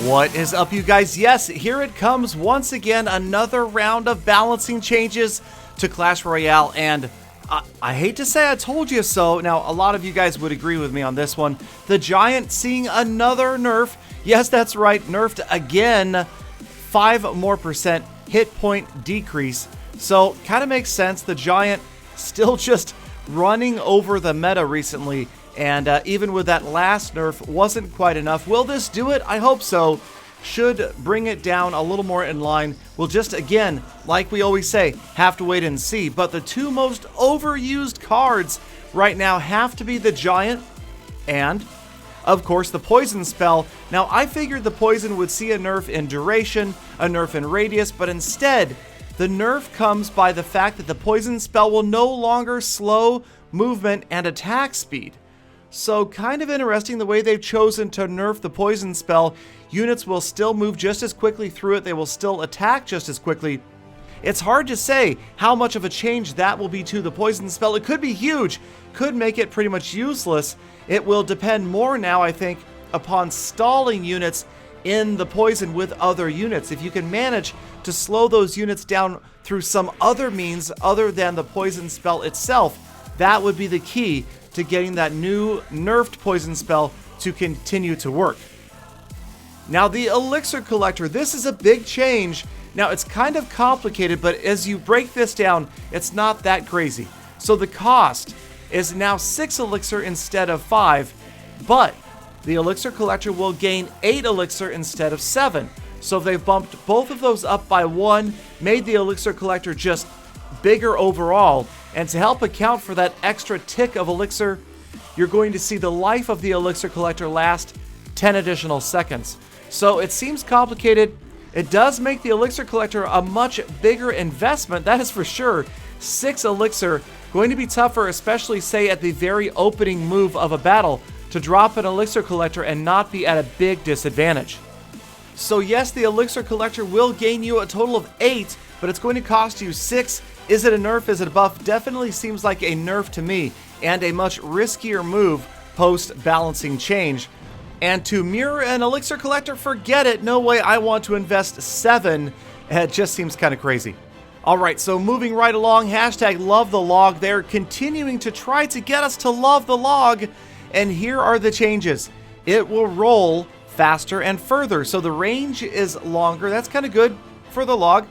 What is up, you guys? Yes, here it comes once again, another round of balancing changes to Clash Royale, and I hate to say I told you so. Now, a lot of you guys would agree with me on this one. The Giant seeing another nerf. Yes, that's right, nerfed again. 5% more hit point decrease. So, kind of makes sense. The Giant still just running over the meta recently. And even with that last nerf, wasn't quite enough. Will this do it? I hope so. Should bring it down a little more in line. We'll just, again, like we always say, have to wait and see. But the two most overused cards right now have to be the Giant and, of course, the Poison spell. Now, I figured the Poison would see a nerf in duration, a nerf in radius, but instead, the nerf comes by the fact that the Poison spell will no longer slow movement and attack speed. So kind of interesting the way they've chosen to nerf the Poison spell. Units will still move just as quickly through it. They will still attack just as quickly. It's hard to say how much of a change that will be to the Poison spell. It could be huge, could make it pretty much useless. It will depend more now, I think, upon stalling units in the Poison with other units. If you can manage to slow those units down through some other means other than the Poison spell itself, that would be the key to getting that new nerfed Poison spell to continue to work. Now, the Elixir Collector, this is a big change. Now, it's kind of complicated, but as you break this down, it's not that crazy. So the cost is now 6 Elixir instead of 5, but the Elixir Collector will gain 8 Elixir instead of 7. So they've bumped both of those up by 1, made the Elixir Collector just bigger overall. And to help account for that extra tick of Elixir, you're going to see the life of the Elixir Collector last 10 additional seconds. So it seems complicated. It does make the Elixir Collector a much bigger investment, that is for sure. 6 Elixir, going to be tougher, especially say at the very opening move of a battle, to drop an Elixir Collector and not be at a big disadvantage. So yes, the Elixir Collector will gain you a total of 8, but it's going to cost you 6. Is it a nerf? Is it a buff? Definitely seems like a nerf to me, and a much riskier move post-balancing change. And to mirror an Elixir Collector, forget it. No way I want to invest 7. It just seems kind of crazy. Alright, so moving right along, hashtag love the log. They're continuing to try to get us to love the log, and here are the changes. It will roll faster and further, so the range is longer. That's kind of good for the log.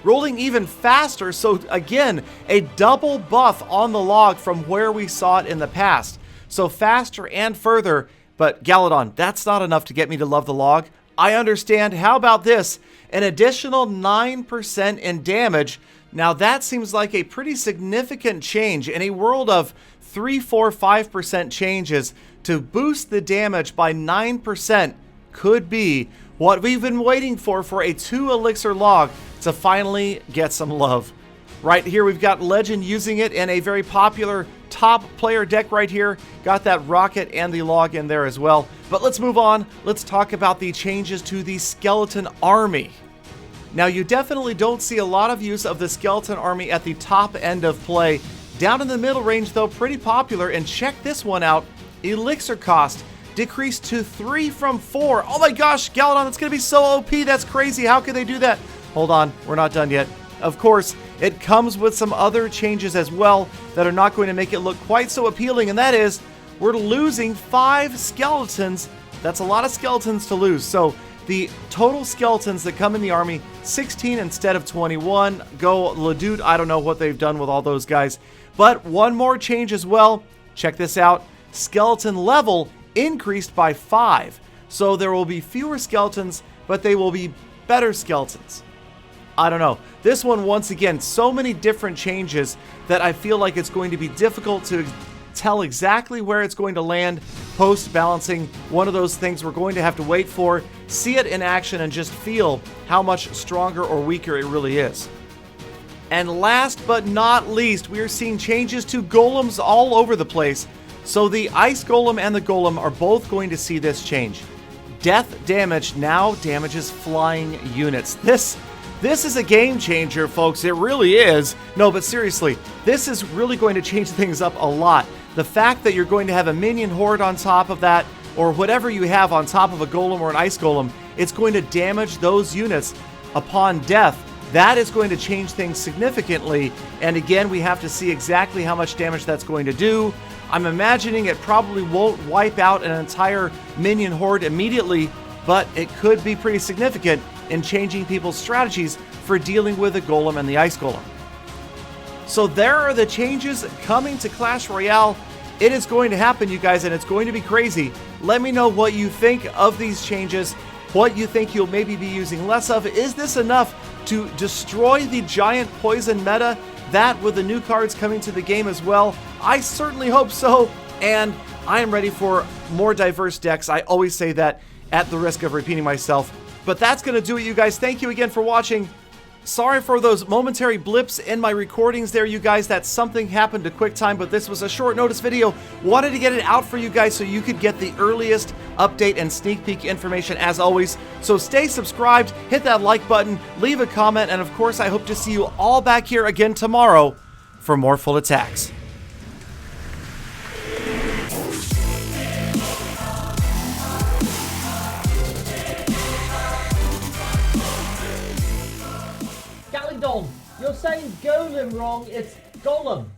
Rolling even faster, so again, a double buff on the log from where we saw it in the past. So faster and further, but Galadon, that's not enough to get me to love the log. I understand. How about this? An additional 9% in damage. Now that seems like a pretty significant change in a world of 3, 4, 5% changes. To boost the damage by 9% could be what we've been waiting for a 2 Elixir log to finally get some love. Right here we've got Legend using it in a very popular top player deck right here. Got that rocket and the log in there as well. But let's move on. Let's talk about the changes to the Skeleton Army. Now, you definitely don't see a lot of use of the Skeleton Army at the top end of play. Down in the middle range, though, pretty popular. And check this one out. Elixir cost decreased to 3 from 4. Oh my gosh, Galadon, that's going to be so OP. That's crazy. How could they do that? Hold on, we're not done yet. Of course, it comes with some other changes as well that are not going to make it look quite so appealing, and that is we're losing 5 skeletons. That's a lot of skeletons to lose. So the total skeletons that come in the army, 16 instead of 21. Go Ledoux, I don't know what they've done with all those guys. But one more change as well. Check this out. Skeleton level increased by 5. So there will be fewer skeletons, but they will be better skeletons. I don't know. This one, once again, so many different changes that I feel like it's going to be difficult to tell exactly where it's going to land post-balancing. One of those things we're going to have to wait for, see it in action, and just feel how much stronger or weaker it really is. And last but not least, we are seeing changes to golems all over the place. So the Ice Golem and the Golem are both going to see this change. Death damage now damages flying units. This is a game changer, folks. It really is. No, but seriously, this is really going to change things up a lot. The fact that you're going to have a minion horde on top of that, or whatever you have on top of a golem or an ice golem, it's going to damage those units upon death. That is going to change things significantly. And again, we have to see exactly how much damage that's going to do. I'm imagining it probably won't wipe out an entire minion horde immediately, but it could be pretty significant in changing people's strategies for dealing with the Golem and the Ice Golem. So there are the changes coming to Clash Royale. It is going to happen, you guys, and it's going to be crazy. Let me know what you think of these changes, what you think you'll maybe be using less of. Is this enough to destroy the Giant Poison meta? That with the new cards coming to the game as well? I certainly hope so, and I am ready for more diverse decks. I always say that at the risk of repeating myself. But that's going to do it, you guys. Thank you again for watching. Sorry for those momentary blips in my recordings there, you guys. That something happened to QuickTime, but this was a short notice video. Wanted to get it out for you guys so you could get the earliest update and sneak peek information as always. So stay subscribed, hit that like button, leave a comment, and of course I hope to see you all back here again tomorrow for more full attacks. You're saying Golem wrong, it's Golem.